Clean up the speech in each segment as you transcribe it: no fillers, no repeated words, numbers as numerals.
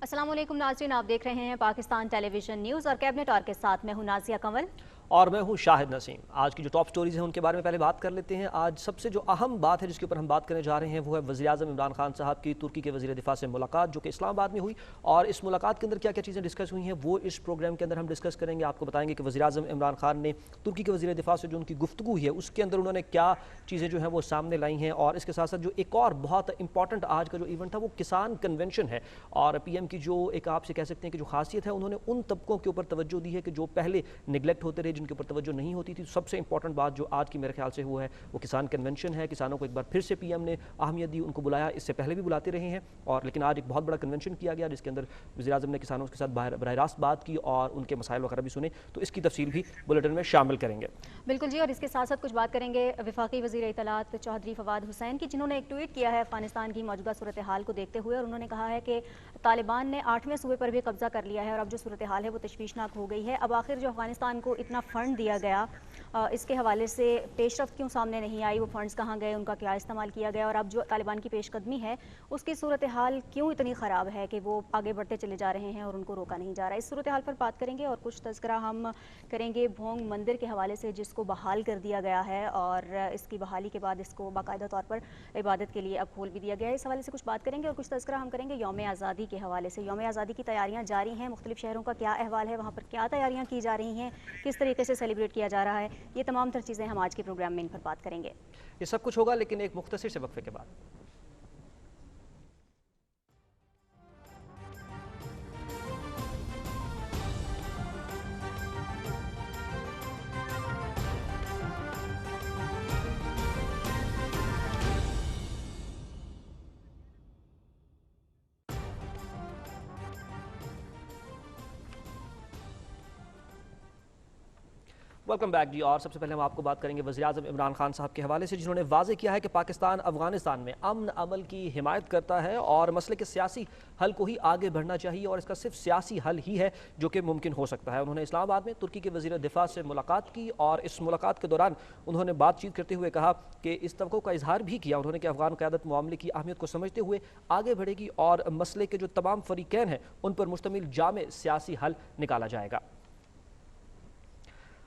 अस्सलाम वालेकुम नाज़रीन, आप देख रहे हैं पाकिस्तान टेलीविजन न्यूज़ और कैबिनेट और के साथ मैं हूं नाज़िया कंवल और मैं हूं शाहिद नसीम। आज की जो टॉप स्टोरीज हैं उनके बारे में पहले बात कर लेते हैं। आज सबसे जो अहम बात है जिसके ऊपर हम बात करने जा रहे हैं वो है वज़ीर-ए-आज़म इमरान खान साहब की तुर्की के वज़ीर दिफा से मुलाकात, जो कि इस्लामाबाद में हुई। और इस मुलाकात के अंदर क्या क्या चीज़ें डिस्कस हुई हैं वो इस प्रोग्राम के अंदर हम डिस्कस करेंगे। आपको बताएंगे कि वज़ीर-ए-आज़म इमरान खान ने तुर्की के वज़ीर दिफा से जो उनकी गुफ्तगू हुई है उसके अंदर उन्होंने क्या चीज़ें जो हैं वो सामने लाई हैं। और इसके साथ साथ जो एक और बहुत इंपॉर्टेंट आज का जो इवेंट था वो किसान कन्वेंशन है। और PM की जो एक आपसे कह सकते हैं कि जो खासियत है, उन्होंने उन तबकों के ऊपर तवज्जो दी है कि जो पहले निगलेक्ट होते रहे, जिनके ऊपर तवज्जो नहीं होती थी। सबसे इंपॉर्टेंट बात जो आज की मेरे ख्याल से हुआ है वो किसान कन्वेंशन है। किसानों को एक बार फिर से PM ने अहमियत दी, उनको बुलाया। इससे पहले भी बुलाते रहे हैं और लेकिन आज एक बहुत बड़ा कन्वेंशन किया गया जिसके अंदर वज़ीर-ए-आज़म ने किसानों के साथ बराह रास्त बात की और उनके मसाइल वगैरह भी सुने। तो इसकी तफसील भी बुलेटिन में शामिल करेंगे। बिल्कुल जी। और इसके साथ साथ कुछ बात करेंगे वफाकी वज़ीर इत्तलात चौधरी फवाद हुसैन की, जिन्होंने एक ट्वीट किया है अफगानिस्तान की मौजूदा सूरत हाल को देखते हुए। और उन्होंने कहा है कि तालिबान ने 8वें सूबे पर भी कब्जा कर लिया है और अब जो सूरत हाल है वो तशवीशनाक हो गई है। अब आखिर जो अफगानिस्तान को इतना फ़ंड दिया गया, इसके हवाले से पेशरफ्त क्यों सामने नहीं आई, वो फ़ंड्स कहाँ गए, उनका क्या इस्तेमाल किया गया, और अब जो तालिबान की पेशकदमी है उसकी सूरत हाल क्यों इतनी ख़राब है कि वो आगे बढ़ते चले जा रहे हैं और उनको रोका नहीं जा रहा है। इस सूरत हाल पर बात करेंगे और कुछ तज़किरा हम करेंगे भोंग मंदिर के हवाले से, जिसको बहाल कर दिया गया है और इसकी बहाली के बाद इसको बाकायदा तौर पर इबादत के लिए अब खोल भी दिया गया है। इस हवाले से कुछ बात करेंगे और कुछ तज़किरा हम करेंगे यौम आज़ादी के हवाले से। यौम आज़ादी की तैयारियाँ जारी हैं, मुख्तलिफ शहरों का क्या अहवाल है, वहाँ पर क्या तैयारियाँ की जा रही हैं, किस तरीके से सेलिब्रेट किया जा रहा है, ये तमाम तर चीज़ें हम आज के प्रोग्राम में इन पर बात करेंगे। ये सब कुछ होगा लेकिन एक मुख्तसर से वक्फे के बाद। वेलकम बैक जी। और सबसे पहले हम आपको बात करेंगे वज़ीर-ए-आज़म इमरान खान साहब के हवाले से, जिन्होंने वाज़ेह किया है कि पाकिस्तान अफगानिस्तान में अमन अमल की हिमायत करता है और मसले के सियासी हल को ही आगे बढ़ना चाहिए और इसका सिर्फ सियासी हल ही है जो कि मुमकिन हो सकता है। उन्होंने इस्लामाबाद में तुर्की के वज़ीर दिफा से मुलाकात की और इस मुलाकात के दौरान उन्होंने बातचीत करते हुए कहा कि इस तवक्को का इजहार भी किया उन्होंने कि अफगान क़यादत मामले की अहमियत को समझते हुए आगे बढ़ेगी और मसले के जो तमाम फ़रीक़ैन हैं उन पर मुश्तमिल जामे सियासी हल निकाला जाएगा।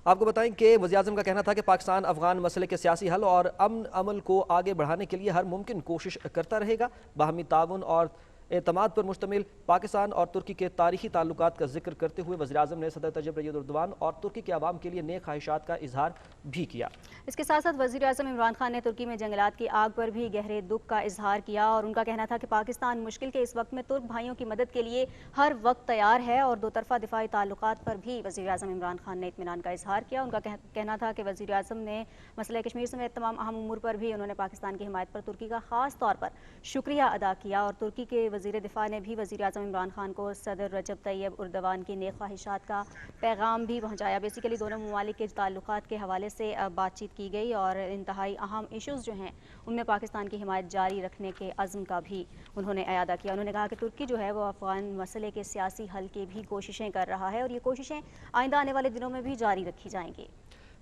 आपको बताएं कि वज़ीर-ए-आज़म का कहना था कि पाकिस्तान अफगान मसले के सियासी हल और अमन अमल को आगे बढ़ाने के लिए हर मुमकिन कोशिश करता रहेगा। बाहमी ताउन और एतमाद पर मुश्तमिल पाकिस्तान और तुर्की के तारीखी ताल्लुकात का जिक्र करते हुए वज़ीर-ए-आज़म ने सदर तैयब एर्दोग़ान और तुर्की के अवाम के लिए नेक ख्वाहिशात का इजहार भी किया। इसके साथ साथ वज़ीर-ए-आज़म इमरान खान ने तुर्की में जंगलात की आग पर भी गहरे दुख का इजहार किया और उनका कहना था कि पाकिस्तान मुश्किल के इस वक्त में तुर्क भाइयों की मदद के लिए हर वक्त तैयार है। और दो तरफ़ा दिफाई ताल्लुकात पर भी वज़ीर-ए-आज़म इमरान खान ने इत्मीनान का इजहार किया। उनका कहना था कि वज़ीर-ए-आज़म ने मसला कश्मीर समेत तमाम अहम उमूर पर भी उन्होंने पाकिस्तान की हिमायत पर तुर्की का ख़ास तौर पर शुक्रिया अदा किया। और तुर्की के वज़ीर दिफा ने भी वज़ीर-ए-आज़म इमरान खान को सदर रजब तैयब एर्दोग़ान की नेक ख्वाहिशात का पैगाम भी पहुँचाया। बेसिकली दोनों ममालिक के ताल्लुकात के हवाले से बातचीत की गई और इंतहाई अहम इशूज़ जो हैं उनमें पाकिस्तान की हिमायत जारी रखने के अज़्म का भी उन्होंने अयादा किया। उन्होंने कहा कि तुर्की जो है वो अफ़गान मसले के सियासी हल की भी कोशिशें कर रहा है और ये कोशिशें आइंदा आने वाले दिनों में भी जारी रखी जाएंगी।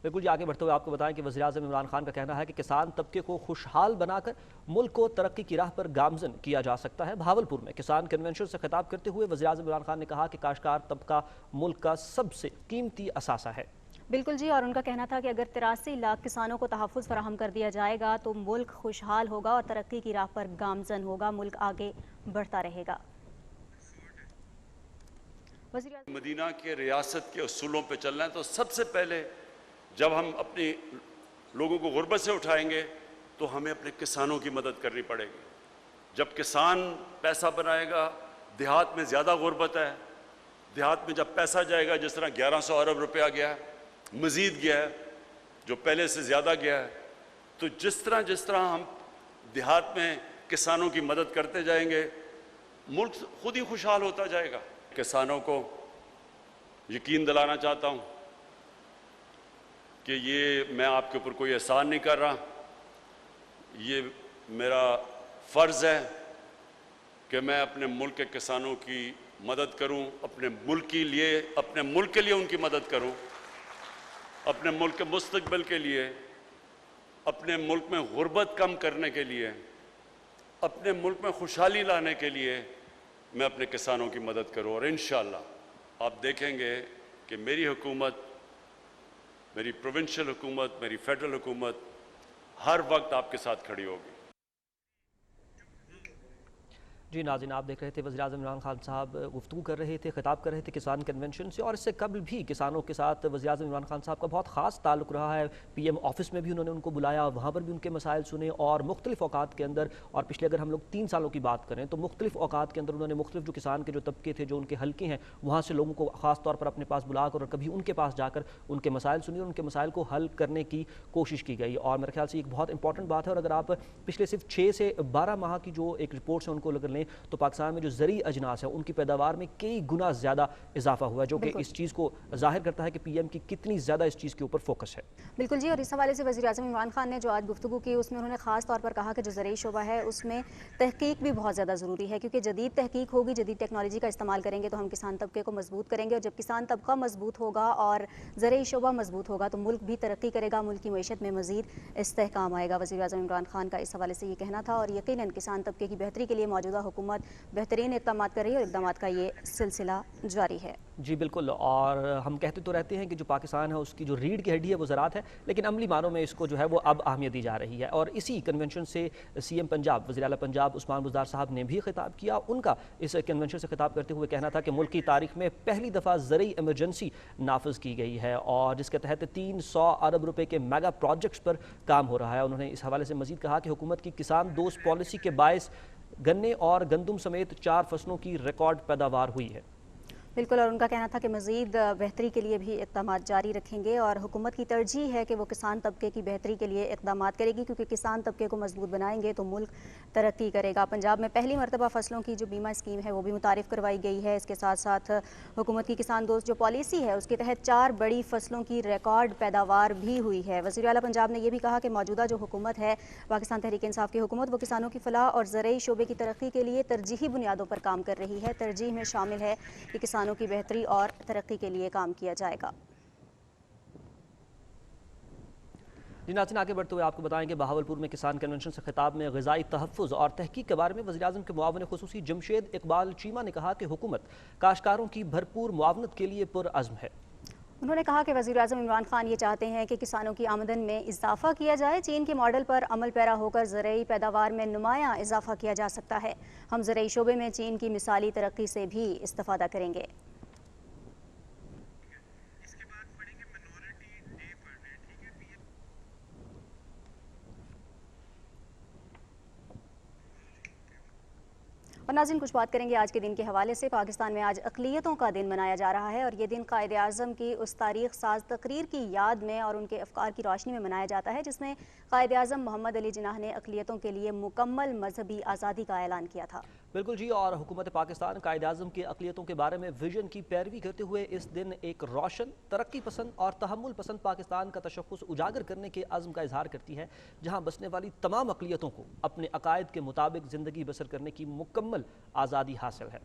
बिल्कुल जी। आगे बढ़ते हुए आपको बताएं कि वज़ीर-ए-आज़म इमरान खान का कहना है कि किसान तबके को खुशहाल बनाकर मुल्क को तरक्की की राह पर गामज़न किया जा सकता है। भावलपुर में किसान कन्वेंशन से खिताब करते हुए वज़ीर-ए-आज़म इमरान खान ने कहा कि काश्तकार तबका मुल्क का सबसे कीमती असासा है। बिल्कुल जी। और उनका कहना था कि अगर 83 लाख किसानों को तहफ़्फ़ुज़ फराहम कर दिया जाएगा तो मुल्क खुशहाल होगा और तरक्की की राह पर गामज़न होगा, मुल्क आगे बढ़ता रहेगा। मदीना के रियासत के उसूलों पर चलना है तो सबसे पहले जब हम अपने लोगों को गुर्बत से उठाएंगे तो हमें अपने किसानों की मदद करनी पड़ेगी। जब किसान पैसा बनाएगा, देहात में ज़्यादा गुर्बत है, देहात में जब पैसा जाएगा, जिस तरह 1100 अरब रुपया गया है, मज़ीद गया है, जो पहले से ज़्यादा गया है, तो जिस तरह हम देहात में किसानों की मदद करते जाएंगे मुल्क खुद ही खुशहाल होता जाएगा। किसानों को यकीन दिलाना चाहता हूँ कि ये मैं आपके ऊपर कोई एहसान नहीं कर रहा, ये मेरा फ़र्ज़ है कि मैं अपने मुल्क के किसानों की मदद करूं, अपने मुल्क के लिए उनकी मदद करूं, अपने मुल्क के मुस्तक़बिल के लिए, अपने मुल्क में गुर्बत कम करने के लिए, अपने मुल्क में खुशहाली लाने के लिए मैं अपने किसानों की मदद करूं और इंशाअल्लाह आप देखेंगे कि मेरी हुकूमत, मेरी प्रोविंशियल हुकूमत, मेरी फेडरल हुकूमत हर वक्त आपके साथ खड़ी होगी। जी नाज़रीन, आप देख रहे थे वज़ीर-ए-आज़म इमरान खान साहब गुफ्तगू कर रहे थे, खिताब कर रहे थे किसान कन्वेंशन से। और इससे कबल भी किसानों के साथ वज़ीर-ए-आज़म इमरान खान साहब का बहुत ख़ास ताल्लुक़ रहा है। पीएम ऑफिस में भी उन्होंने उनको बुलाया, वहाँ पर भी उनके मसाइल सुने और मुख्तलिफ़ औकात के अंदर, और पिछले अगर हम लोग 3 सालों की बात करें तो मुख्तलिफ़ औकात के अंदर उन्होंने मुख्तलिफ़ जो किसान के जो तबके थे, जो उनके हल्के हैं, वहाँ से लोगों को ख़ास तौर पर अपने पास बुलाकर और कभी उनके पास जाकर उनके मसाइल सुनिए और उनके मसाइल को हल करने की कोशिश की गई। और मेरे ख्याल से एक बहुत इंपॉर्टेंट बात है। और अगर आप पिछले सिर्फ 6 से 12 माह की जो एक रिपोर्ट है उनको अगर लें तो पाकिस्तान में जो ज़रूरी अजनास है उनकी पैदावार में कई गुना ज़्यादा इजाफा हुआ है, जो कि इस चीज़ को जाहिर करता है कि पीएम की कितनी ज़्यादा इस चीज़ के ऊपर फोकस है। बिल्कुल जी। और इस हवाले से वज़ीर-ए-आज़म इमरान खान ने जो आज गुफ्तगू की उसमें उन्होंने ख़ास तौर पर कहा कि जो ज़रूरी शोबा है उसमें तहकीक भी बहुत ज़्यादा ज़रूरी है, क्योंकि जदीद तहकीक होगी, जदीद टेक्नोलॉजी का इस्तेमाल करेंगे तो हम किसान तबके को मजबूत करेंगे। और जब किसान तबका मजबूत होगा और ज़रूरी शोबा मजबूत होगा तो मुल्क भी तरक्की करेगा, मुल्क की मईशत में मज़ीद इस्तेहकाम आएगा। वज़ीर-ए-आज़म इमरान खान का इस हवाले से ये कहना था। और यकीनन किसान तबके की बेहतरी के लिए मौजूदा हुकूमत बेहतरीन इक़दामात कर रही है और इक़दामात का ये सिलसिला जारी है। जी बिल्कुल। और हम कहते तो रहते हैं कि जो पाकिस्तान है उसकी जो रीढ़ की हड्डी है वो ज़राअत है, लेकिन अमली मानों में इसको जो है वो अब अहमियत दी जा रही है। और इसी कन्वेंशन से सीएम पंजाब वज़ीर आला पंजाब उस्मान बुज़दार साहब ने भी खिताब किया। उनका इस कन्वेंशन से खिताब करते हुए कहना था कि मुल्क की तारीख में पहली दफ़ा ज़रूरी एमरजेंसी नाफिज की गई है और जिसके तहत 300 अरब रुपए के मेगा प्रोजेक्ट्स पर काम हो रहा है। उन्होंने इस हवाले से मज़ीद कहा कि हुकूमत की किसान दोस्त पॉलिसी के बायस गन्ने और गंदुम समेत 4 फसलों की रिकॉर्ड पैदावार हुई है। बिल्कुल। और उनका कहना था कि मज़ीद बेहतरी के लिए भी इक़दामात जारी रखेंगे और हुकूमत की तरजीह है कि वो किसान तबके की बेहतरी के लिए इक़दामात करेगी, क्योंकि किसान तबके को मजबूत बनाएंगे तो मुल्क तरक्की करेगा। पंजाब में पहली मरतबा फसलों की जो बीमा स्कीम है वो भी मुतारिफ़ करवाई गई है। इसके साथ साथ हुकूमत की किसान दोस्त जो पॉलिसी है उसके तहत 4 बड़ी फसलों की रिकॉर्ड पैदावार भी हुई है। वज़ीर आला पंजाब ने यह भी कहा कि मौजूदा जो हुकूमत है पाकिस्तान तहरीक इंसाफ की हुकूमत, वो किसानों की फलाह और ज़रूरी शोबे की तरक्की के लिए तरजीही बुनियादों पर काम कर रही है। तरजीह में शामिल है कि किसानों की बेहतरी और तरक्की के लिए काम किया जाएगा। जी नाज़रीन, आगे बढ़ते हुए आपको बताएं कि बहावलपुर में किसान कन्वेंशन से खिताब में ग़िज़ाई तहफ़्फ़ुज़ और तहक़ीक़ के बारे में वज़ीर-ए-आज़म के मुआविन ख़ुसूसी जमशेद इकबाल चीमा ने कहा कि हुकूमत काश्तकारों की भरपूर मुआवनत के लिए पुरअज़्म है। उन्होंने कहा कि वज़ीर-ए-आज़म इमरान खान ये चाहते हैं कि किसानों की आमदन में इजाफा किया जाए। चीन के मॉडल पर अमल पैरा होकर ज़रूरी पैदावार में नुमायाँ इजाफा किया जा सकता है। हम ज़रूरी शोबे में चीन की मिसाली तरक्की से भी इस्तिफ़ादा करेंगे। और नाज़रीन, कुछ बात करेंगे आज के दिन के हवाले से। पाकिस्तान में आज अक़लियतों का दिन मनाया जा रहा है और ये दिन क़ायद-ए-आज़म की उस तारीख़ साज़ तकरीर की याद में और उनके अफ़कार की रोशनी में मनाया जाता है जिसमें क़ायद-ए-आज़म मोहम्मद अली जिन्नाह ने अक़लियतों के लिए मुकम्मल मजहबी आज़ादी का ऐलान किया था। बिल्कुल जी। और हुकूमत पाकिस्तान क़ायद-ए-आज़म के अक़लियतों के बारे में विजन की पैरवी करते हुए इस दिन एक रोशन, तरक्की पसंद और तहम्मुल पसंद पाकिस्तान का तशख़्ख़ुस उजागर करने के अज़्म का इज़हार करती है, जहाँ बसने वाली तमाम अक़लियतों को अपने अक़ायद के मुताबिक ज़िंदगी बसर करने की मुकम्मल आज़ादी हासिल है।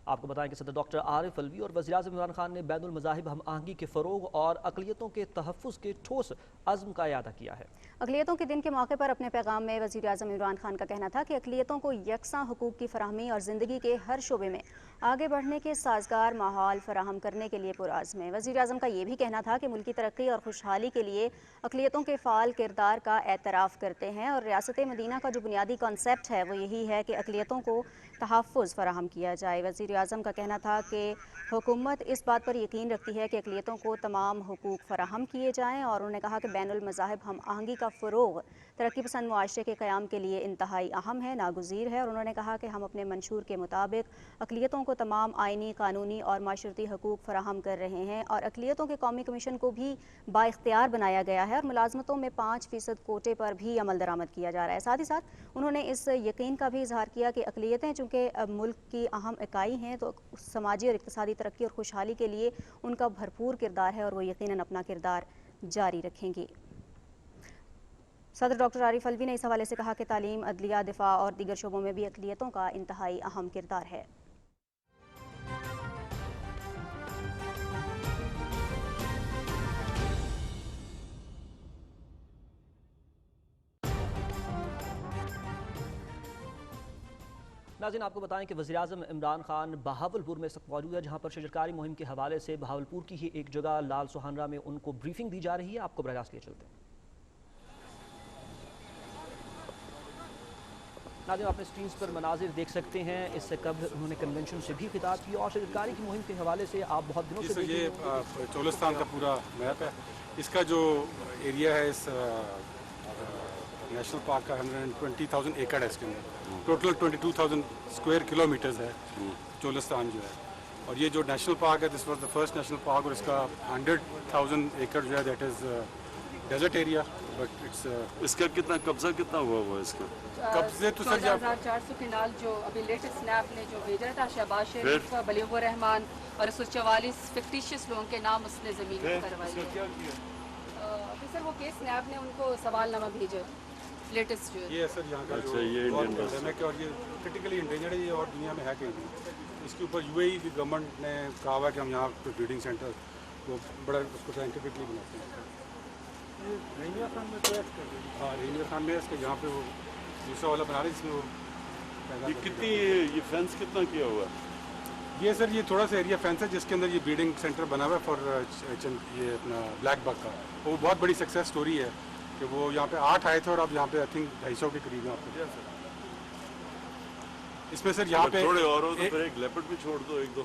आपको बताएं कि सदर डॉक्टर आरिफ अलवी और वज़ीर-ए-आज़म इमरान खान ने बैनुल मज़ाहिब हम आहंगी के फ़रोग़ और अक़लियतों के तहफ़्फ़ुज़ के ठोस अज़्म का इयादा किया है। अक़लियतों के दिन के मौके पर अपने पैगाम में वज़ीर-ए-आज़म इमरान खान का कहना था कि अक़लियतों को यकसां हुकूक़ की फ़राहमी और ज़िंदगी के हर शोबे में आगे बढ़ने के साज़गार माहौल फ़राहम करने के लिए पुरअज़्म है। वज़ीर-ए-आज़म का ये भी कहना था कि मुल्क की तरक्की और खुशहाली के लिए अक़लियतों के फ़ाल किरदार का एतराफ़ करते हैं और रियासत मदीना का जो बुनियादी कॉन्सेप्ट है वो यही है कि अक़लियतों को तहफ़्फ़ुज़ फ़राहम किया जाए। वज़ीर-ए-आज़म का कहना था कि हुकूमत इस बात पर यकीन रखती है कि अक़लियतों को तमाम हुकूक़ फ़राहम किए जाएँ और उन्होंने कहा कि बैनुल मज़ाहिब हम आहंगी का फ़रोग़ तरक्की पसंद मुआशरे के क़याम के लिए इंतहाई अहम है, नागुज़ीर है। और उन्होंने कहा कि हम अपने मंशूर के मुताबिक अक़लियतों को तमाम आइनी, कानूनी और माशरती हुकूक़ फ़राहम कर रहे हैं और अक़लियतों के कौमी कमीशन को भी बाइख्तियार बनाया गया है और मुलाज़मतों में 5% कोटे पर भी अमल दरामद किया जा रहा है। साथ ही साथ उन्होंने इस यकीन का भी इज़हार किया कि अक़लियतें चूँकि मुल्क की अहम इकाई हैं तो समाजी और इक़्तिसादी तरक्की और खुशहाली के लिए उनका भरपूर किरदार है और वो यकीनन अपना किरदार जारी रखेंगी। सदर डॉक्टर आरिफ अलवी ने इस हवाले से कहा कि तालीम, अदलिया, दिफा और दीगर शोबों में भी अक़लियतों का इंतहाई अहम किरदार है। ناظرین آپ کو بتائیں کہ وزیراعظم عمران خان بہاولپور میں اس وقت موجود ہے، جہاں پر شجرکاری مہم کے حوالے سے بہاولپور کی ہی ایک جگہ لال سہانرہ میں ان کو بریفنگ دی جا رہی ہے. آپ کو براہ راست لیے چلتے ہیں. ناظرین آپ نے اسکرینز پر مناظر دیکھ سکتے ہیں. اس سے قبل انہوں نے کنونشن سے بھی خطاب کیا اور شجرکاری کی مہم کے حوالے سے آپ بہت دنوں سے یہ چولستان کا پورا میپ ہے. اس کا جو ایریا ہے اس نیشنل پارک کا 120,000 ایکڑ ہے. اس کے اندر ٹوٹل 22,000 اسکوائر کلومیٹرز ہے چولستان جو ہے. اور یہ جو نیشنل پارک ہے this was the first national park, اور اس کا 100,000 ایکڑ جو ہے that is desert area. But it's اس کا کتنا قبضہ کتنا ہوا اس کا قبضے تو سر 14,400 کنال جو ابھی لیٹسٹ اسنیپ نے جو بھیجا تھا شہباز شریف، بلیغ الرحمان اور 144 فکٹیشیس لوگوں کے نام اس نے زمین میں کروائی ہے. ابھی سر وہ کیس اسنیپ نے ان کو سوال نامہ بھیجا لیٹسٹ جو ہے. یہ سر یہاں کا جو ہے اور یہ کرٹیکلی انڈینجرڈ ہے اور دنیا میں ہے کہیں نہیں. اس کے اوپر یو اے ای کی گورنمنٹ نے کہا ہوا کہ ہم یہاں پہ بریڈنگ سینٹر وہ بڑا اس کو سائنٹیفکلی بناتے ہیں. ہاں رینجر خان میں اس کے جہاں پہ وہ دوسرا والا بنا رہے جس میں وہ کتنی یہ فینس کتنا کیا ہوا ہے؟ یہ سر یہ تھوڑا سا ایریا فینس ہے جس کے اندر یہ بریڈنگ سینٹر بنا ہوا ہے فار یہ اپنا بلیک بک کا. وہ بہت بڑی سکسیس سٹوری ہے کہ وہ یہاں پہ 8 آئے تھے اور اب یہاں پہ آئی تھنک 250 کے قریب یہاں پہ. اس میں سر یہاں پہ تھوڑے اور ہو تو پھر ایک لیپرڈ بھی چھوڑ دو ایک دو.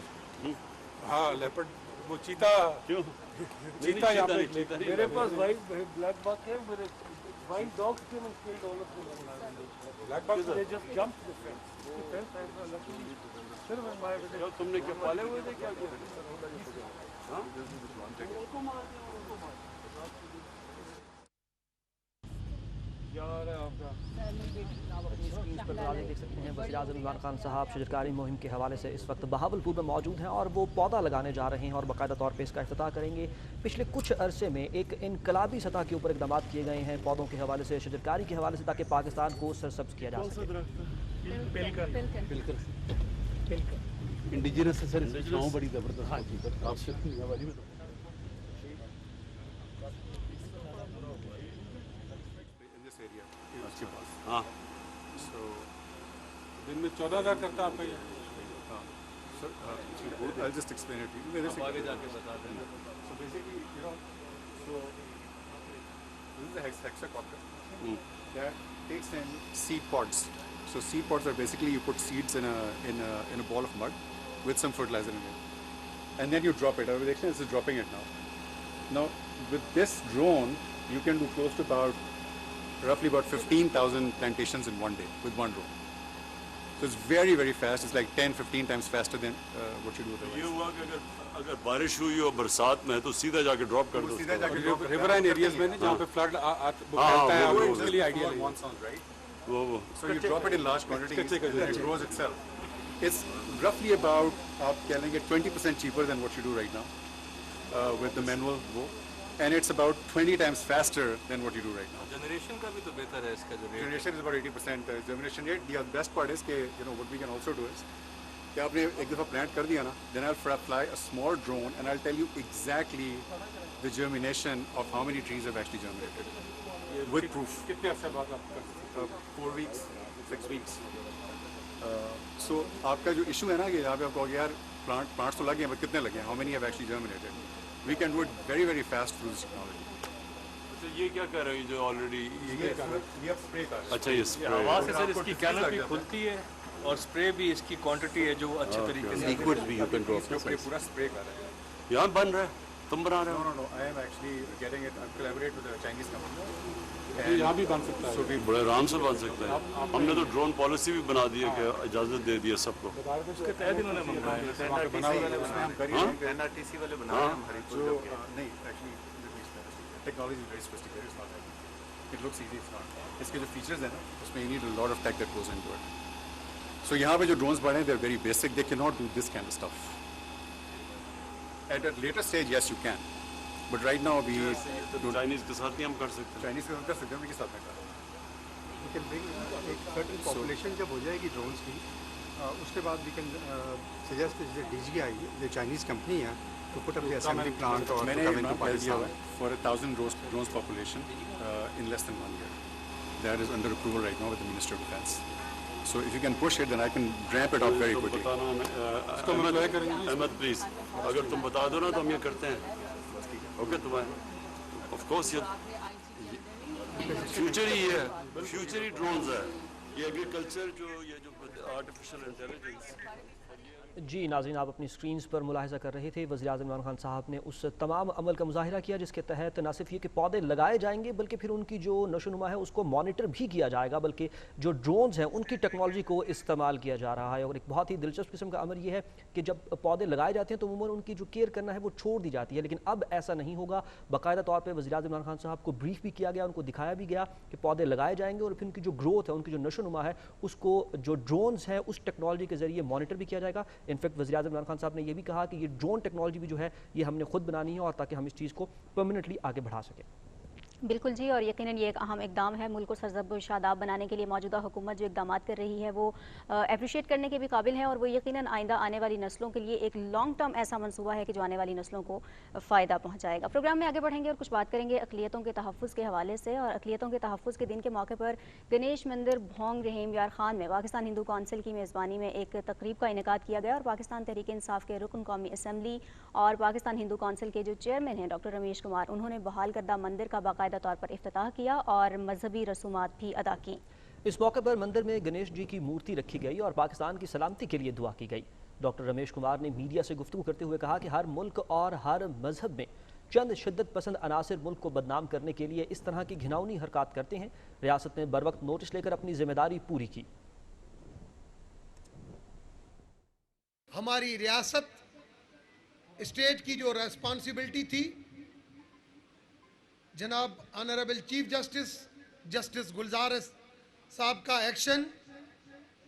ہاں لیپرڈ وہ چیتا کیوں چیتا یہاں پہ میرے پاس وائٹ بلیک بک ہے. میرے وائٹ ڈاگس کے میں skill develop black book they just jumped the fence. The fence I was lucky. Sir, when my تم نے کیا پالے ہوئے تھے کیا اسکرینز پر مناظر دیکھ سکتے ہیں. وزیراعظم عمران خان صاحب شجرکاری مہم کے حوالے سے اس وقت بہاولپور میں موجود ہیں اور وہ پودا لگانے جا رہے ہیں اور باقاعدہ طور پہ اس کا افتتاح کریں گے. پچھلے کچھ عرصے میں ایک انقلابی سطح کے اوپر اقدامات کیے گئے ہیں پودوں کے حوالے سے، شجرکاری کے حوالے سے، تاکہ پاکستان کو سرسبز کیا جا سکے. انڈیجنس ہے سر، اس کی چھاؤں بڑی زبردست ہوتی ہے. آپ سے ہاں دن میں 14,000 کرتا آپ کا یہ. I'll just explain it to you. آگے جا کے بتا دیں. So basically, so this is a hexacopter that takes in seed pods. So seed pods are basically you put seeds in a ball of mud with some fertilizer in it, and then you drop it. Actually, this is dropping it now. Now with this drone, you can do close to roughly about 15,000 plantations in one day with one drone. So it's very, very fast. It's like 10-15 times faster than what you do otherwise. یہ ہوا کہ اگر بارش ہوئی اور برسات میں تو سیدھا جا کے ڈراپ کر دو. سیدھا جا کے drop ریورائن ایریاز میں جہاں پہ فلڈ پھیلتا ہے وہ اس کے لیے آئیڈیل ہے. monsoons, right? وہ So you drop it in large quantities and it grows itself. It's roughly about, آپ کہہ لیں گے 20% cheaper than what you do right now with the manual wo. And it's about 20 times faster than what you do right now. Generation کا بھی تو بہتر ہے اس کا جو rate. Generation is about 80% germination rate. The best part is کہ what we can also do is کہ آپ نے ایک دفعہ پلانٹ کر دیا نا, then I'll fly a small drone and I'll tell you exactly the germination of how many trees have actually germinated with proof. کتنے عرصے بعد آپ کا 4 weeks, 6 weeks. So آپ کا جو ایشو ہے نا کہ یہاں پہ آپ کہو گے یار plants تو لگے ہیں but کتنے لگے ہیں, how many have actually germinated. We can do it very, very fast through this technology. یہ کیا کر رہے ہیں جو آلریڈی یہ spray کر رہے ہیں. اچھا یہ spray ہوا سے سر اس کی کینوپی کھلتی ہے اور اسپرے بھی اس کی کوانٹٹی ہے جو اچھے طریقے سے liquid بھی you can drop. پورا spray کر رہے ہیں. یہاں بن رہا ہے, تم بنا رہے ہو. No, I am actually getting it. I collaborate with a Chinese company. یہاں بھی بن سکتا ہے. بڑے آرام سے بن سکتا ہے. ہم نے تو ڈرون پالیسی بھی بنا دی ہے کہ اجازت دے دی ہے سب کو. اس کے تحت انہوں نے منگوایا. NRTC والے بنا رہے ہیں ہم ہری پور کے. نہیں actually technology very sophisticated. It's not it looks easy. It's not. اس کے جو فیچرز ہیں نا اس میں you need a lot of tech that goes into it. So یہاں پہ جو ڈرونز بڑھے ہیں they are very basic. They can not do this kind of stuff. At a later stage yes you can, but right now ابھی Chinese کے ساتھ نہیں ہم کر سکتے. چائنیز کے ساتھ کر سکتے ہیں, ان کے ساتھ میں کر رہا ہوں. ایک سرٹن پاپولیشن جب ہو جائے گی ڈرونس کی, اس کے بعد وی کین سجیسٹ DJI جو چائنیز کمپنی ہے to put up the assembly plant or میں to نے come into Pakistan. for 1,000 drones population in less than 1 year. That is under approval right now with the Minister of Defense. So if you can push it, then I can ramp it up very तो quickly. बताना Ahmad please, अगर तुम बता दो ना तो हम ये करते हैं. ओके तुम्हारे ऑफ कोर्स ये फ्यूचर ही है, फ्यूचर ही ड्रोन्स है. ये एग्रीकल्चर ये जो आर्टिफिशियल इंटेलिजेंस. जी नाज़रीन, आप अपनी स्क्रीन्स पर मुलाहिज़ा कर रहे थे वज़ीर-ए-आज़म इमरान खान साहब ने उस तमाम अमल का मुज़ाहिरा किया जिसके तहत न सिर्फ ये कि पौधे लगाए जाएंगे बल्कि फिर उनकी जो नशोनुमा है उसको मॉनिटर भी किया जाएगा, बल्कि जो ड्रोन्स हैं उनकी टेक्नोलॉजी को इस्तेमाल किया जा रहा है. और एक बहुत ही दिलचस्प किस्म का अमर ये है कि जब पौधे लगाए जाते हैं तो उमूमन उनकी जो केयर करना है वो छोड़ दी जाती है, लेकिन अब ऐसा नहीं होगा. बाकायदा तौर पर वज़ीर-ए-आज़म इमरान खान साहब को ब्रीफ भी किया गया, उनको दिखाया भी गया कि पौधे लगाए जाएंगे और फिर उनकी जो ग्रोथ है, उनकी जो नशोनुमा है उसको जो ड्रोन्स है उस टेक्नोलॉजी के ज़रिए मॉनिटर भी किया जाएगा. इनफैक्ट वज़ीर-ए-आज़म इमरान खान साहब ने यह भी कहा कि ये ड्रोन टेक्नोलॉजी भी जो है ये हमने खुद बनानी है और ताकि हम इस चीज़ को परमानेंटली आगे बढ़ा सकें. बिल्कुल जी, और यकीनन ये एक अहम इकदाम है. मुल्क को सरजब और शादाब बनाने के लिए मौजूदा हुकूमत जो इकदामात कर रही है वो अप्रिशिएट करने के भी काबिल है और वो यकीनन आइंदा आने वाली नस्लों के लिए एक लॉन्ग टर्म ऐसा मंसूबा है कि जो आने वाली नस्लों को फ़ायदा पहुँचाएगा. प्रोग्राम में आगे बढ़ेंगे और कुछ बात करेंगे अक़लियतों के तहफ़्फ़ुज़ के हवाले से. और अक़लियतों के तहफ़्फ़ुज़ के दिन के मौके पर गणेश मंदिर भोंग रहीम यार खान में पाकिस्तान हिंदू कौंसिल की मेज़बानी में एक तकरीब का इनेकाद किया गया और पाकिस्तान तहरीक इंसाफ के रुकन कौमी असम्बली और पाकिस्तान हिंदू कौंसिल के जो चेयरमैन हैं डॉक्टर रमेश कुमार, उन्होंने बहाल करदा मंदिर का बाकायदा तौर पर इफ्तिताह किया और मजहबी रसूमात भी अदा की. इस मौके पर मंदिर में गणेश जी की मूर्ति रखी गई और पाकिस्तान की सलामती के लिए दुआ की गई. डॉक्टर रमेश कुमार ने मीडिया से गुफ्तगू करते हुए कहा कि हर मुल्क और हर मजहब में चंद शिद्दत पसंद अनासिर मुल्क को बदनाम करने के लिए इस तरह की घिनौनी हरकत करते हैं. रियासत ने बर वक्त नोटिस लेकर अपनी जिम्मेदारी पूरी की. हमारी रियासत स्टेट की जो रेस्पॉन्सिबिलिटी थी, जनाब honourable chief justice justice Gulzar Sahab का एक्शन,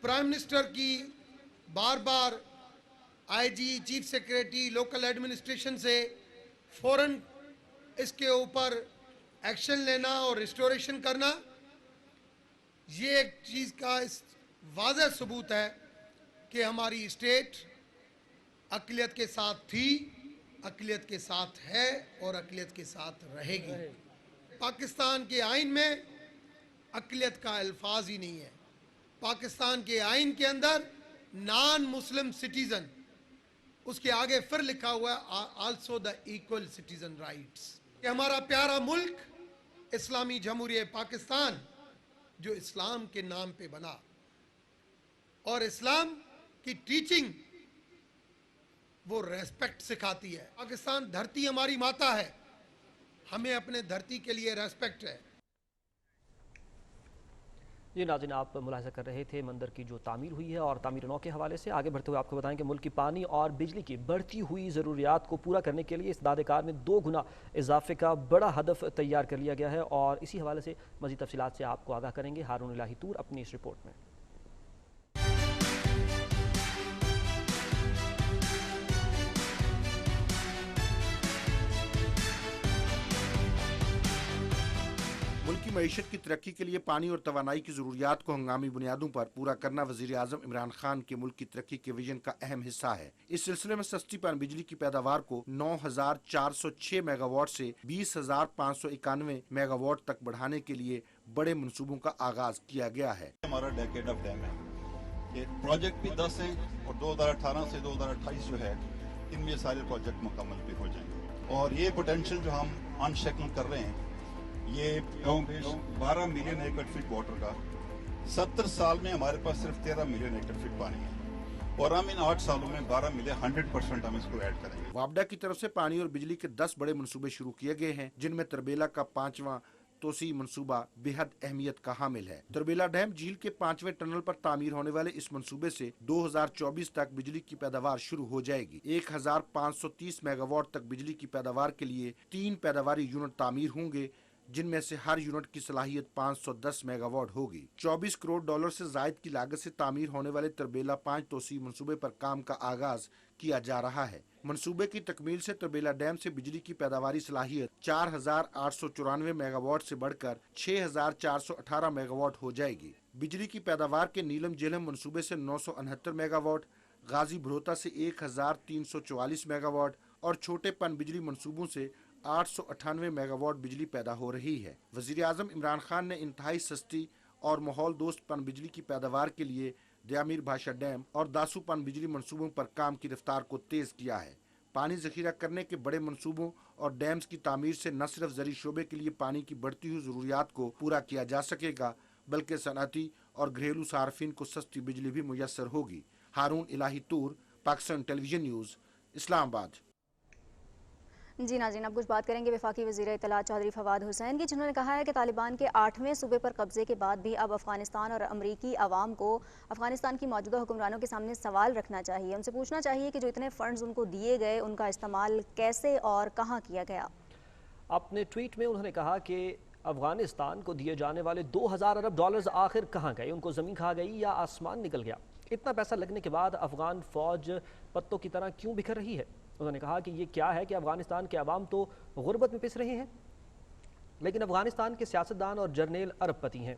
प्राइम मिनिस्टर की बार बार IG, chief secretary, local administration से फ़ौरन इसके ऊपर एक्शन लेना और रिस्टोरेशन करना, ये एक चीज़ का इस वाज़ह सबूत है कि हमारी स्टेट अक़लियत के साथ थी, अक़लियत के साथ है और अक़लियत के साथ रहेगी. पाकिस्तान के आइन में अक़लियत का अल्फाज ही नहीं है. पाकिस्तान के आइन के अंदर नॉन मुस्लिम सिटीज़न, उसके आगे फिर लिखा हुआ है also the equal citizen rights. कि हमारा प्यारा मुल्क इस्लामी जमहूरिया पाकिस्तान जो इस्लाम के नाम पे बना और इस्लाम की टीचिंग वो रेस्पेक्ट सिखाती है. पाकिस्तान धरती हमारी माता है, हमें अपने धरती के लिए रेस्पेक्ट है. ये नाज़रीन, आप मुलाहिज़ा कर रहे थे मंदिर की जो तामीर हुई है और तामीर नौ के हवाले से. आगे बढ़ते हुए आपको बताएं कि मुल्क की पानी और बिजली की बढ़ती हुई ज़रूरियात को पूरा करने के लिए इस दादेकार में 2 गुना इजाफे का बड़ा हदफ तैयार कर लिया गया है और इसी हवाले से मज़ीद तफसीलात से आपको आगाह करेंगे हारून इलाही तूर अपनी इस रिपोर्ट में. मुल्क की मईशत की तरक्की के लिए पानी और तवानाई की ज़रूरियात को हंगामी बुनियादों पर पूरा करना वज़ीर-ए-आज़म इमरान खान के मुल्क की तरक्की के विजन का अहम हिस्सा है. इस सिलसिले में सस्ती पन बिजली की पैदावार को 9,406 मेगावाट से 20,591 मेगावाट तक बढ़ाने के लिए बड़े मनसूबों का आगाज किया गया है. हमारा डेकेड ऑफ डैम है, ये प्रोजेक्ट भी 10 हैं और 2018 से 2028 जो है इनमें सारे प्रोजेक्ट मुकम्मल भी हो जाएंगे. और ये पोटेंशियल जो हम अनशेकल कर रहे हैं, ये 12 मिलियन एकड़ फीट वाटर का 70 साल में हमारे पास सिर्फ 13 मिलियन एकड़ फीट पानी है और हम इन 8 सालों में 12 मिलियन 100% हम इसको ऐड करेंगे. वापडा की तरफ से पानी और बिजली के 10 बड़े मनसूबे शुरू किए गए हैं, जिनमें तरबेला का 5वां तोसी मनसूबा बेहद अहमियत का हामिल है. तरबेला डैम झील के 5वें टनल पर तामीर होने वाले इस मनसूबे से 2024 तक बिजली की पैदावार शुरू हो जाएगी. 1530 मेगावाट तक बिजली की पैदावार के लिए 3 पैदावारी यूनिट तामीर होंगे, जिनमें से हर यूनिट की सलाहियत 510 मेगावाट होगी. 24 करोड़ डॉलर से जायद की लागत से तामीर होने वाले तरबेला 5 तोसी मनसूबे पर काम का आगाज किया जा रहा है. मनसूबे की तकमील से तरबेला डैम से बिजली की पैदावारी सलाहियत 4,894 मेगावाट से बढ़कर 6,418 मेगावाट हो जाएगी. बिजली की पैदावार के नीलम झेलम मनसूबे से 969 मेगावाट, गाजी भरोता से 1,344 मेगावाट और छोटे पन बिजली मनसूबों से 898 मेगावाट बिजली पैदा हो रही है. वज़ीर-ए-आज़म इमरान खान ने इंतहाई सस्ती और माहौल दोस्त पनबिजली की पैदावार के लिए दयामीर भाषा डैम और दासू पनबिजली मंसूबों पर काम की रफ्तार को तेज किया है। पानी जखीरा करने के बड़े मंसूबों और डैम्स की तामीर से न सिर्फ ज़री शोबे के लिए पानी की बढ़ती हुई ज़रूरियात को पूरा किया जा सकेगा, बल्कि सनअती और घरेलू सार्फिन को सस्ती बिजली भी मुयस्सर होगी। हारून इलाही तूर, पाकिस्तान टेलीविजन न्यूज़, इस्लामाबाद। जी नाज़रीन, अब कुछ बात करेंगे वफाकी वज़ीर इत्तलात चौधरी फवाद हुसैन की, जिन्होंने कहा है कि तालिबान के 8वें सूबे पर कब्जे के बाद भी अब अफगानिस्तान और अमरीकी अवाम को अफगानिस्तान की मौजूदा हुक्मरानों के सामने सवाल रखना चाहिए। उनसे पूछना चाहिए कि जो इतने फंड्स उनको दिए गए उनका इस्तेमाल कैसे और कहाँ किया गया। अपने ट्वीट में उन्होंने कहा कि अफगानिस्तान को दिए जाने वाले 2000 अरब डॉलर्स आखिर कहाँ गए? उनको ज़मीन खा गई या आसमान निकल गया? इतना पैसा लगने के बाद अफगान फ़ौज पत्तों की तरह क्यों बिखर रही है? उन्होंने कहा कि ये क्या है कि अफगानिस्तान के अवाम तो गुर्बत में पिस रहे हैं, लेकिन अफगानिस्तान के सियासतदान और जर्नेल अरबपति हैं।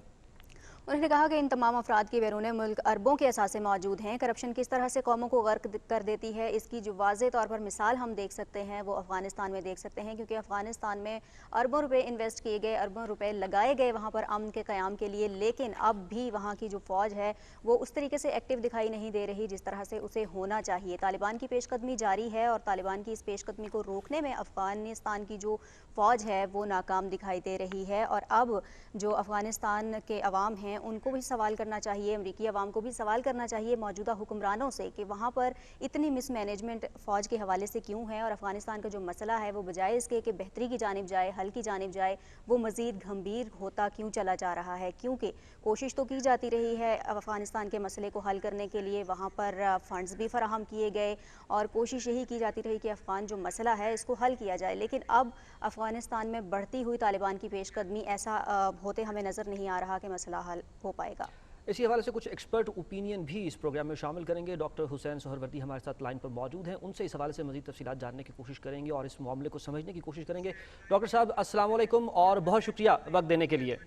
उन्होंने कहा कि इन तमाम अफराद के बैरून मुल्क अरबों के असासे मौजूद हैं। करप्शन किस तरह से कौमों को गर्क कर देती है, इसकी जो वाज़े तौर पर मिसाल हम देख सकते हैं वो अफगानिस्तान में देख सकते हैं, क्योंकि अफगानिस्तान में अरबों रुपए इन्वेस्ट किए गए, अरबों रुपए लगाए गए वहाँ पर अमन के क़याम के लिए, लेकिन अब भी वहाँ की जो फ़ौज है वो उस तरीके से एक्टिव दिखाई नहीं दे रही जिस तरह से उसे होना चाहिए। तालिबान की पेशकदमी जारी है और तालिबान की इस पेशकदमी को रोकने में अफगानिस्तान की जो फ़ौज है वो नाकाम दिखाई दे रही है। और अब जो अफगानिस्तान के अवाम हैं उनको भी सवाल करना चाहिए, अमरीकी अवाम को भी सवाल करना चाहिए मौजूदा हुक्मरानों से कि वहाँ पर इतनी मिसमैनेजमेंट फ़ौज के हवाले से क्यों है, और अफगानिस्तान का जो मसला है वो बजाय इसके कि बेहतरी की जानिब जाए, हल की जानिब जाए, वो मज़ीद गंभीर होता क्यों चला जा रहा है। क्योंकि कोशिश तो की जाती रही है अफगानिस्तान के मसले को हल करने के लिए, वहाँ पर फ़ंड्स भी फराहम किए गए और कोशिश यही की जाती रही कि अफ़गान जो मसला है इसको हल किया जाए, लेकिन अब अफगानिस्तान में बढ़ती हुई तालिबान की पेशकदमी ऐसा होते हमें नज़र नहीं आ रहा कि मसला हल हो पाएगा। इसी हवाले से कुछ एक्सपर्ट ओपिनियन भी इस प्रोग्राम में शामिल करेंगे। डॉक्टर हुसैन सोहरवर्दी हमारे साथ लाइन पर मौजूद हैं, उनसे इस हवाले से मज़ीद तफसीलात जानने की कोशिश करेंगे और इस मामले को समझने की कोशिश करेंगे। डॉक्टर साहब अस्सलाम वालेकुम और बहुत शुक्रिया वक्त देने के लिए।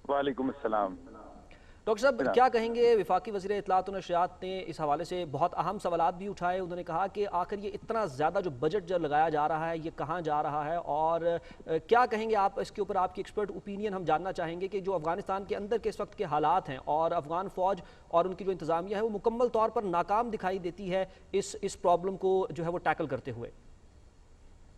वालेकुम अस्सलाम। डॉक्टर साहब क्या कहेंगे, वफाकी वज़ीर इत्तलात और नशरियात ने इस हवाले से बहुत अहम सवालात भी उठाए। उन्होंने कहा कि आखिर ये इतना ज़्यादा जो बजट जो लगाया जा रहा है ये कहाँ जा रहा है, और क्या कहेंगे आप इसके ऊपर? आपकी एक्सपर्ट ओपिनियन हम जानना चाहेंगे कि जो अफगानिस्तान के अंदर के इस वक्त के हालात हैं और अफगान फ़ौज और उनकी जो इंतज़ामिया है वो मुकम्मल तौर पर नाकाम दिखाई देती है इस प्रॉब्लम को जो है वो टैकल करते हुए।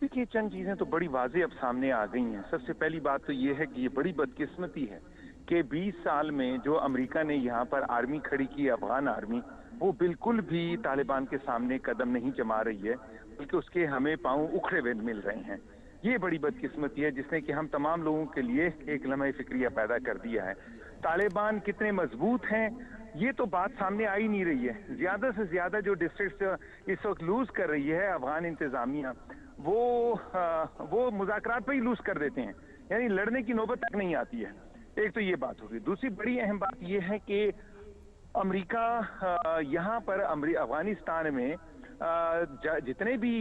देखिए, चंद चीज़ें तो बड़ी वाज़ेह अब सामने आ गई हैं। सबसे पहली बात तो ये है कि ये बड़ी बदकिस्मती है कि 20 साल में जो अमेरिका ने यहाँ पर आर्मी खड़ी की, अफगान आर्मी, वो बिल्कुल भी तालिबान के सामने कदम नहीं जमा रही है, बल्कि उसके हमें पाँव उखड़े हुए मिल रहे हैं। ये बड़ी बदकिस्मती है जिसने कि हम तमाम लोगों के लिए एक लम्हा फिक्रिया पैदा कर दिया है। तालिबान कितने मजबूत हैं ये तो बात सामने आ ही नहीं रही है। ज्यादा से ज्यादा जो डिस्ट्रिक्ट इस वक्त लूज कर रही है अफगान इंतजामिया, वो मुज़ाकरात पे ही लूज कर देते हैं, यानी लड़ने की नौबत तक नहीं आती है। एक तो ये बात होगी। दूसरी बड़ी अहम बात ये है कि अमेरिका यहाँ पर अफगानिस्तान में जितने भी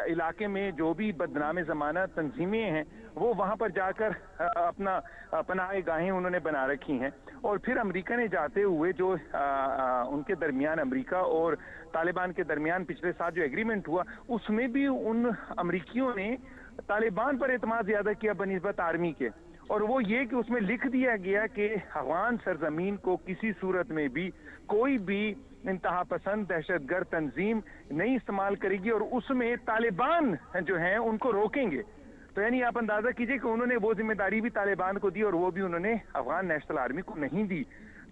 इलाके में जो भी बदनाम ज़माना तंजीमें हैं वो वहाँ पर जाकर अपना पनाह गाहें उन्होंने बना रखी हैं। और फिर अमेरिका ने जाते हुए जो उनके दरमियान, अमेरिका और तालिबान के दरमियान पिछले साल जो एग्रीमेंट हुआ, उसमें भी उन अमेरिकियों ने तालिबान पर एतमाद ज़्यादा किया बनिस्बत आर्मी के। और वो ये कि उसमें लिख दिया गया कि अफगान सरजमीन को किसी सूरत में भी कोई भी इंतहा पसंद दहशतगर्द तंजीम नहीं इस्तेमाल करेगी और उसमें तालिबान जो हैं उनको रोकेंगे। तो यानी आप अंदाजा कीजिए कि उन्होंने वो जिम्मेदारी भी तालिबान को दी और वो भी उन्होंने अफगान नेशनल आर्मी को नहीं दी।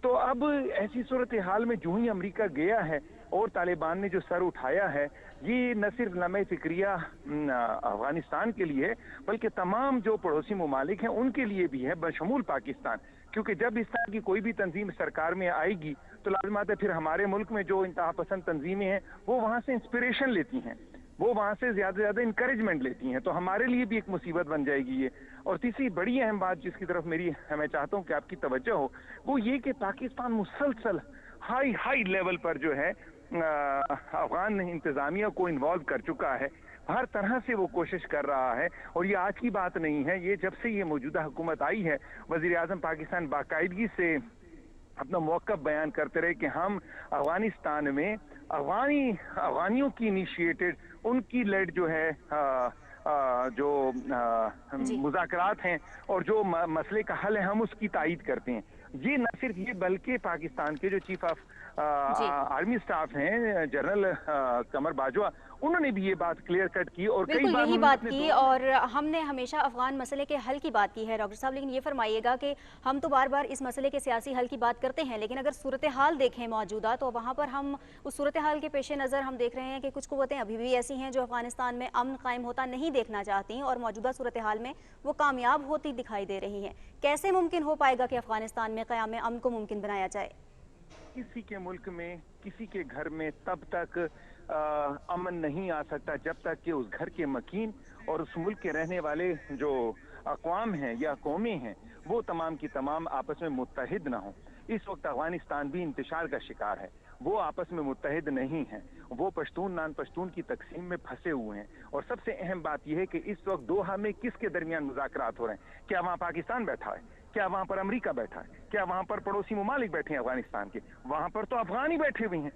तो अब ऐसी सूरत हाल में जो ही अमेरिका गया है और तालिबान ने जो सर उठाया है, ये न सिर्फ लम्हे फिक्रिया अफगानिस्तान के लिए बल्कि तमाम जो पड़ोसी ममालिक हैं उनके लिए भी है, बशमूल पाकिस्तान। क्योंकि जब इस तरह की कोई भी तंजीम सरकार में आएगी तो लाज़िमात है फिर हमारे मुल्क में जो इंतहा पसंद तंजीमें हैं वो वहाँ से इंस्पिरेशन लेती हैं, वो वहाँ से ज़्यादा से ज़्यादा इंकरेजमेंट लेती हैं। तो हमारे लिए भी एक मुसीबत बन जाएगी ये। और तीसरी बड़ी अहम बात जिसकी तरफ मैं चाहता हूँ कि आपकी तवज्जो हो, वो ये कि पाकिस्तान मुसलसल हाई लेवल पर जो है अफगान इंतजामिया को इन्वॉल्व कर चुका है। हर तरह से वो कोशिश कर रहा है और ये आज की बात नहीं है, ये जब से ये मौजूदा हुकूमत आई है वज़ीर आज़म पाकिस्तान बाकायदगी से अपना मौक़िफ़ बयान करते रहे कि हम अफगानिस्तान में अफगानियों की इनिशिएटेड, उनकी लेड जो है جو مذاکرات ہیں اور جو مسئلے کا حل ہے ہم اس کی تائید کرتے ہیں. یہ نہ صرف یہ بلکہ پاکستان کے جو چیف آف آرمی سٹاف ہیں جنرل قمر باجوہ, انہوں نے بھی یہ بات کلیئر کٹ کی اور کئی بالکل بار یہی بات کی, اور ہم نے ہمیشہ افغان مسئلے کے حل کی بات کی ہے ڈاکٹر صاحب. لیکن یہ فرمائیے گا کہ ہم تو بار بار اس مسئلے کے سیاسی حل کی بات کرتے ہیں, لیکن اگر صورتحال دیکھیں موجودہ تو وہاں پر ہم اس صورتحال کے پیش نظر ہم دیکھ رہے ہیں کہ کچھ قوتیں ابھی بھی ایسی ہیں جو افغانستان میں امن قائم ہوتا نہیں دیکھنا چاہتی اور موجودہ صورتحال میں وہ کامیاب ہوتی دکھائی دے رہی ہیں. کیسے ممکن ہو پائے گا کہ افغانستان میں قیام امن کو ممکن بنایا جائے؟ کسی کے ملک میں کسی کے گھر میں تب تک امن نہیں آ سکتا جب تک کہ اس گھر کے مکین اور اس ملک کے رہنے والے جو اقوام ہیں یا قومیں ہیں وہ تمام کی تمام آپس میں متحد نہ ہوں. اس وقت افغانستان بھی انتشار کا شکار ہے, وہ آپس میں متحد نہیں ہیں, وہ پشتون نان پشتون کی تقسیم میں پھنسے ہوئے ہیں. اور سب سے اہم بات یہ ہے کہ اس وقت دوحہ میں کس کے درمیان مذاکرات ہو رہے ہیں؟ کیا وہاں پاکستان بیٹھا ہے؟ کیا وہاں پر امریکہ بیٹھا ہے؟ کیا وہاں پر پڑوسی ممالک بیٹھے ہیں افغانستان کے؟ وہاں پر تو افغان ہی بیٹھے ہوئے ہیں,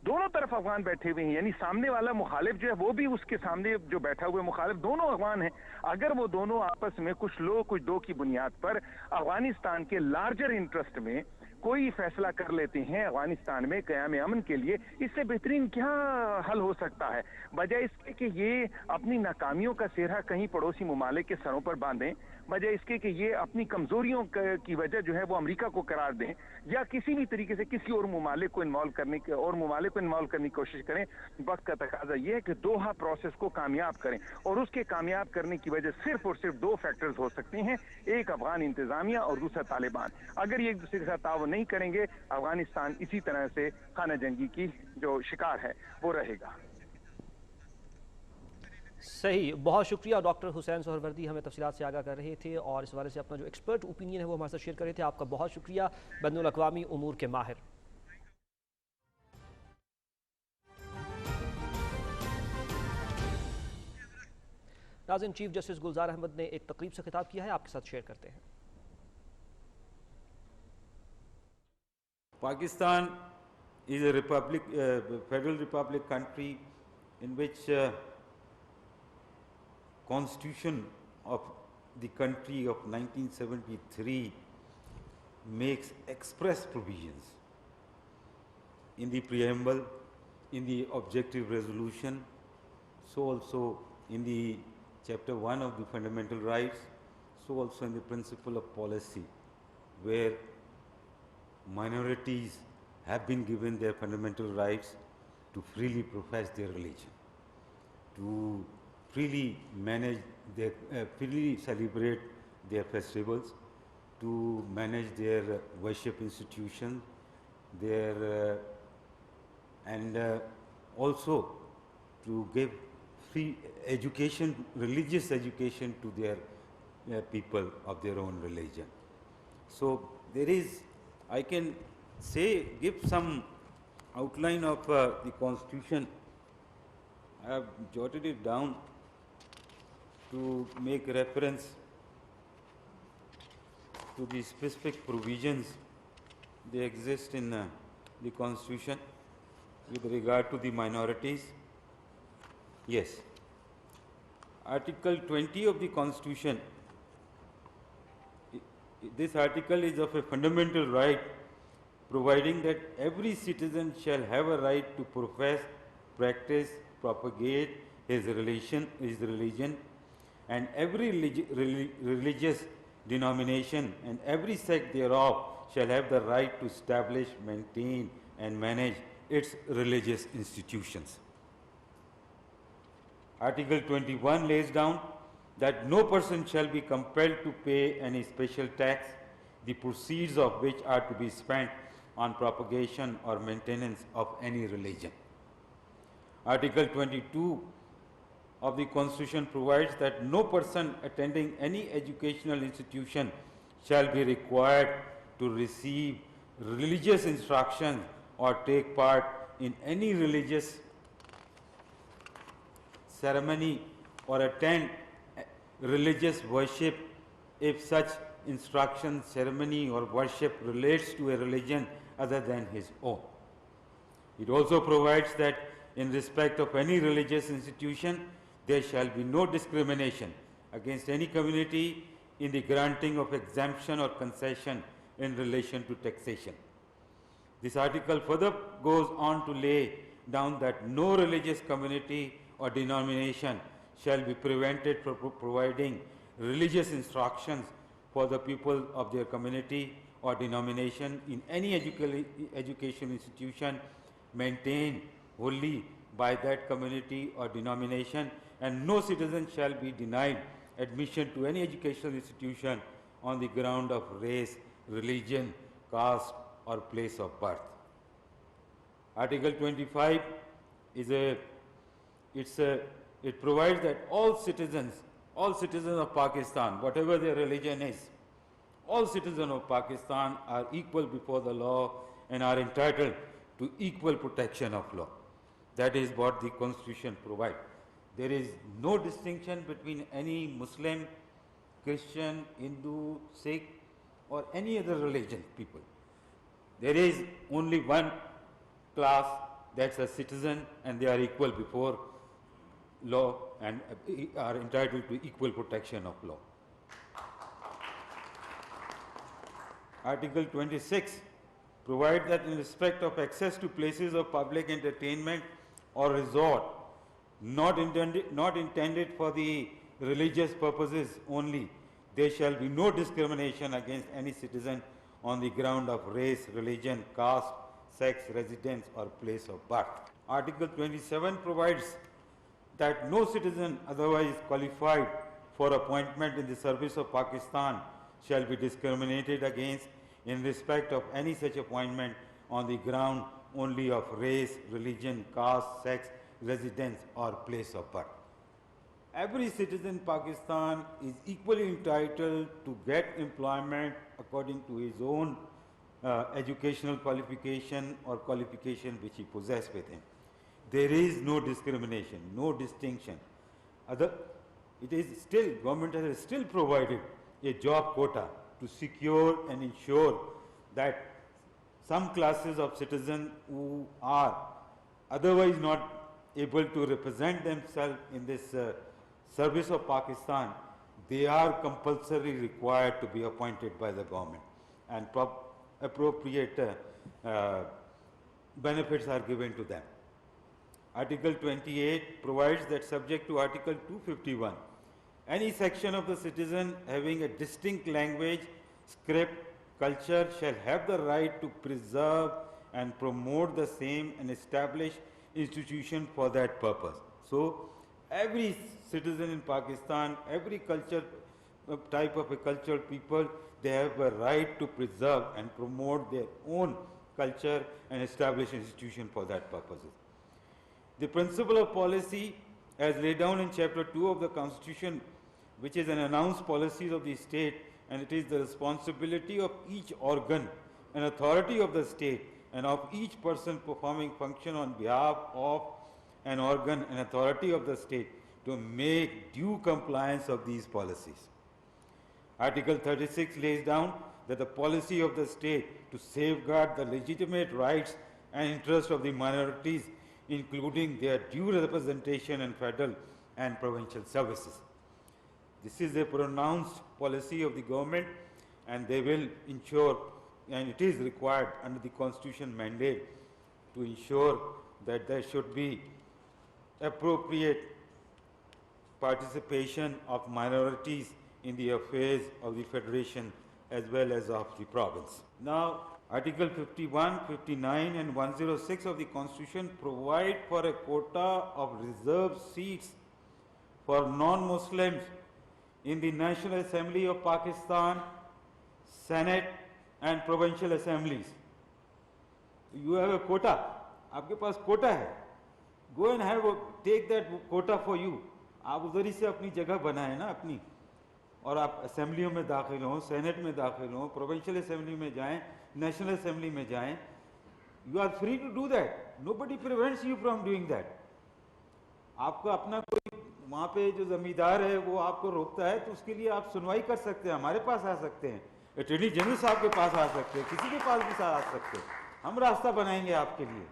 دونوں طرف افغان بیٹھے ہوئے ہیں. یعنی سامنے والا مخالف جو ہے وہ بھی اس کے سامنے جو بیٹھا ہوئے مخالف دونوں افغان ہیں. اگر وہ دونوں آپس میں کچھ لو کچھ دو کی بنیاد پر افغانستان کے لارجر انٹرسٹ میں کوئی فیصلہ کر لیتے ہیں افغانستان میں قیام امن کے لیے, اس سے بہترین کیا حل ہو سکتا ہے بجائے اس کے کہ یہ اپنی ناکامیوں کا سہرا کہیں پڑوسی ممالک کے سروں پر باندھیں, بجائے اس کے کہ یہ اپنی کمزوریوں کی وجہ جو ہے وہ امریکہ کو قرار دیں یا کسی بھی طریقے سے کسی اور ممالک کو انوالو کرنے کی کوشش کریں. وقت کا تقاضا یہ ہے کہ دوحہ پروسیس کو کامیاب کریں, اور اس کے کامیاب کرنے کی وجہ صرف اور صرف دو فیکٹرز ہو سکتے ہیں, ایک افغان انتظامیہ اور دوسرا طالبان. اگر یہ ایک دوسرے کے ساتھ تعاون نہیں کریں گے افغانستان اسی طرح سے خانہ جنگی کی جو شکار ہے وہ رہے گا. صحیح, بہت شکریہ ڈاکٹر حسین سہروردی, ہمیں تفصیلات سے آگاہ کر رہے تھے اور اس حوالے سے اپنا جو ایکسپرٹ اوپینین ہے وہ ہمارے ساتھ شیئر کر رہے تھے. آپ کا بہت شکریہ, بین الاقوامی امور کے ماہر. ناظرین, چیف جسٹس گلزار احمد نے ایک تقریب سے خطاب کیا ہے, آپ کے ساتھ شیئر کرتے ہیں. Pakistan is a republic, federal republic country in which constitution of the country of 1973 makes express provisions in the preamble, in the objective resolution, so also in the chapter 1 of the fundamental rights, so also in the principle of policy, where minorities have been given their fundamental rights to freely profess their religion, to freely manage their, freely celebrate their festivals, to manage their worship institutions, their and also to give free education, religious education to their people of their own religion. So there is, I can say, give some outline of the Constitution. I have jotted it down to make reference to the specific provisions that exist in the Constitution with regard to the minorities. Yes. Article 20 of the Constitution, this article is of a fundamental right, providing that every citizen shall have a right to profess, practice, propagate his religion, and every religious denomination and every sect thereof shall have the right to establish, maintain, and manage its religious institutions. Article 21 lays down that no person shall be compelled to pay any special tax, the proceeds of which are to be spent on propagation or maintenance of any religion. Article 22 of the Constitution provides that no person attending any educational institution shall be required to receive religious instruction or take part in any religious ceremony or attend religious worship if such instruction, ceremony or worship relates to a religion other than his own. It also provides that in respect of any religious institution, there shall be no discrimination against any community in the granting of exemption or concession in relation to taxation. This article further goes on to lay down that no religious community or denomination shall be prevented from providing religious instructions for the people of their community or denomination in any educational institution maintained wholly by that community or denomination, and no citizen shall be denied admission to any educational institution on the ground of race, religion, caste or place of birth. Article 25 it provides that all citizens of Pakistan, whatever their religion is, all citizens of Pakistan are equal before the law and are entitled to equal protection of law. That is what the Constitution provides. There is no distinction between any Muslim, Christian, Hindu, Sikh or any other religion people. There is only one class, that's a citizen, and they are equal before law and are entitled to equal protection of law. Article 26 provides that in respect of access to places of public entertainment or resort not intended for the religious purposes only, there shall be no discrimination against any citizen on the ground of race, religion, caste, sex, residence or place of birth. Article 27 provides that no citizen otherwise qualified for appointment in the service of Pakistan shall be discriminated against in respect of any such appointment on the ground only of race, religion, caste, sex, residence or place of birth. Every citizen in Pakistan is equally entitled to get employment according to his own educational qualification or qualification which he possesses with him. There is no discrimination, no distinction. Government has still provided a job quota to secure and ensure that some classes of citizens who are otherwise not able to represent themselves in this service of Pakistan, they are compulsorily required to be appointed by the government, and appropriate benefits are given to them. Article 28 provides that subject to Article 251, any section of the citizen having a distinct language, script, culture shall have the right to preserve and promote the same and establish institution for that purpose. So, every citizen in Pakistan, every culture, type of a cultural people, they have a right to preserve and promote their own culture and establish institution for that purposes. The principle of policy as laid down in Chapter 2 of the Constitution, which is an announced policies of the state, and it is the responsibility of each organ and authority of the state and of each person performing function on behalf of an organ and authority of the state to make due compliance of these policies. Article 36 lays down that the policy of the state to safeguard the legitimate rights and interests of the minorities, including their due representation in federal and provincial services. This is a pronounced policy of the government, and they will ensure, and it is required under the Constitution mandate to ensure that there should be appropriate participation of minorities in the affairs of the Federation as well as of the province. Now, Article 51, 59 and 106 of the Constitution provide for a quota of reserved seats for non-Muslims in the National Assembly of Pakistan, Senate and Provincial Assemblies. You have a quota. आपके पास quota है. Go and take that quota for you. आप उधर ही से अपनी जगह बनाए ना अपनी, और आप असेंबलियों में दाखिल हों, सेनेट में दाखिल हों, प्रोविंशियल असेंबली में जाएं, नेशनल असेंबली में जाएं. You are free to do that. Nobody prevents you from doing that. आपका अपना कोई वहाँ पे जो जमींदार है वो आपको रोकता है तो उसके लिए आप सुनवाई कर सकते हैं, हमारे पास आ सकते हैं, अटॉर्नी जनरल साहब के पास आ सकते हैं, किसी के पास भी आ सकते हैं. हम रास्ता बनाएंगे आपके लिए,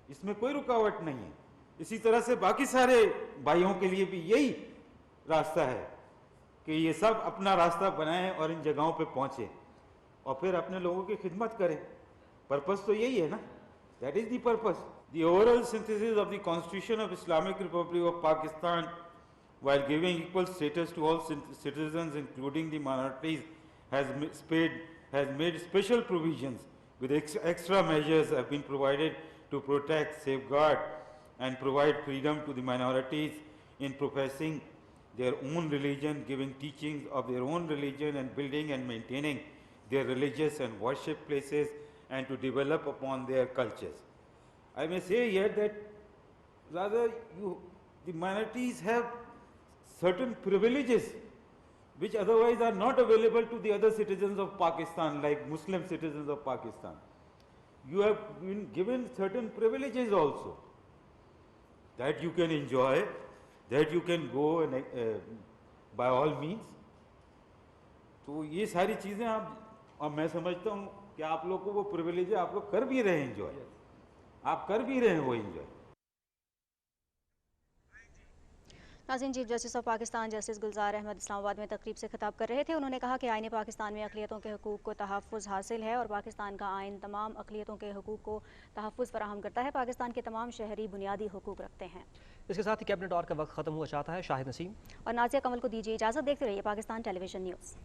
इसमें कोई रुकावट नहीं है. इसी तरह से बाकी सारे भाइयों के लिए भी यही रास्ता है कि ये सब अपना रास्ता बनाएं और इन जगहों पे पहुंचे और फिर अपने लोगों की खिदमत करें। पर्पस तो यही है ना, that is the purpose. The overall synthesis of the constitution of Islamic Republic of Pakistan while giving equal status to all citizens including the minorities has made special provisions with extra measures have been provided to protect, safeguard and provide freedom to the minorities in professing their own religion, giving teachings of their own religion and building and maintaining their religious and worship places and to develop upon their cultures. I may say here that rather the minorities have certain privileges which otherwise are not available to the other citizens of Pakistan, like Muslim citizens of Pakistan. You have been given certain privileges also that you can enjoy, that you can go and by all means. तो ये सारी चीज़ें आप, और मैं समझता हूँ कि आप लोग को वो प्रिविलेज आप लोग कर भी रहे हैं एंजॉय, आप कर भी रहे हैं वो एंजॉय। नाज़रीन, chief justice of Pakistan justice Gulzar Ahmed Islamabad में तकरीब से खिताब कर रहे थे। उन्होंने कहा कि आईन पाकिस्तान में अक़लियतों के हकूक़ को तहफ़्फ़ुज़ हासिल है और पाकिस्तान का आइन तमाम अक़लियतों के हकूक़ को तहफ़्फ़ुज़ फ़राहम करता है। पाकिस्तान के तमाम शहरी बुनियादी हकूक़ रखते हैं। इसके साथ ही कैबिनेट और का वक्त ख़त्म हुआ चाहता है। शाहिद नसीम और नाज़िया कमल को दीजिए इजाज़त। देखते रहिए पाकिस्तान टेलीविज़न न्यूज़।